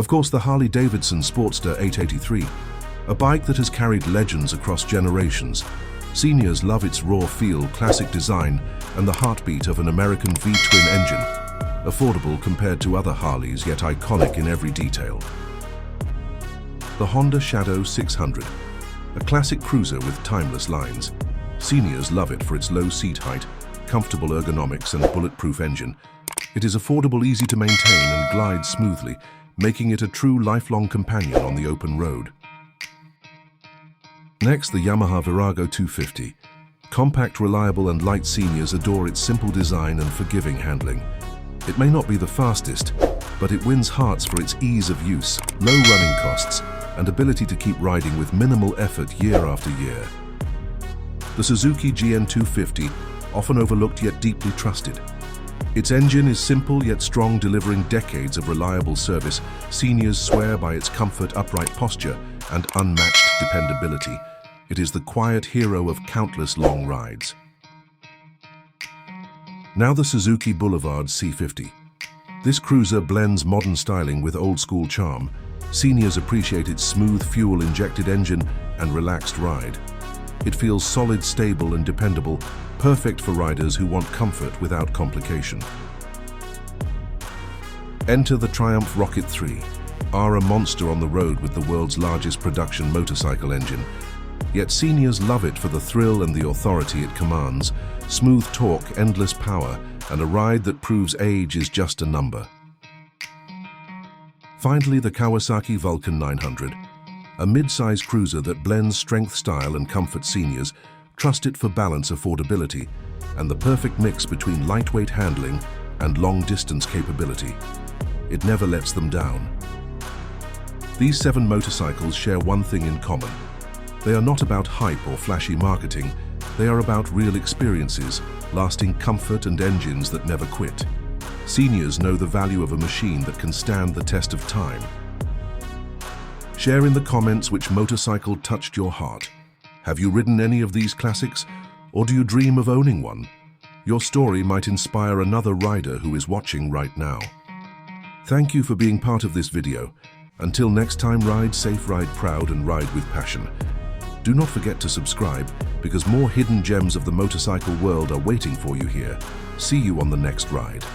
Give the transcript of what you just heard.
Of course, the Harley-Davidson Sportster 883, a bike that has carried legends across generations. Seniors love its raw feel, classic design, and the heartbeat of an American V-twin engine. Affordable compared to other Harleys, yet iconic in every detail. The Honda Shadow 600, a classic cruiser with timeless lines. Seniors love it for its low seat height, comfortable ergonomics, and bulletproof engine. It is affordable, easy to maintain, and glides smoothly, making it a true lifelong companion on the open road. Next, the Yamaha Virago 250. Compact, reliable, and light. Seniors adore its simple design and forgiving handling. It may not be the fastest, but it wins hearts for its ease of use, low running costs, and ability to keep riding with minimal effort year after year. The Suzuki GN250, often overlooked yet deeply trusted. Its engine is simple yet strong, delivering decades of reliable service. Seniors swear by its comfort, upright posture, and unmatched dependability. It is the quiet hero of countless long rides. Now the Suzuki Boulevard C50. This cruiser blends modern styling with old-school charm. Seniors appreciate its smooth, fuel-injected engine and relaxed ride. It feels solid, stable, and dependable, perfect for riders who want comfort without complication. Enter the Triumph Rocket 3, a monster on the road with the world's largest production motorcycle engine. Yet seniors love it for the thrill and the authority it commands, smooth torque, endless power, and a ride that proves age is just a number. Finally, the Kawasaki Vulcan 900, a mid-size cruiser that blends strength, style, and comfort. Seniors trust it for balance, affordability, and the perfect mix between lightweight handling and long-distance capability. It never lets them down. These 7 motorcycles share one thing in common. They are not about hype or flashy marketing. They are about real experiences, lasting comfort, and engines that never quit. Seniors know the value of a machine that can stand the test of time. Share in the comments which motorcycle touched your heart. Have you ridden any of these classics, or do you dream of owning one? Your story might inspire another rider who is watching right now. Thank you for being part of this video. Until next time, ride safe, ride proud, and ride with passion. Do not forget to subscribe, because more hidden gems of the motorcycle world are waiting for you here. See you on the next ride.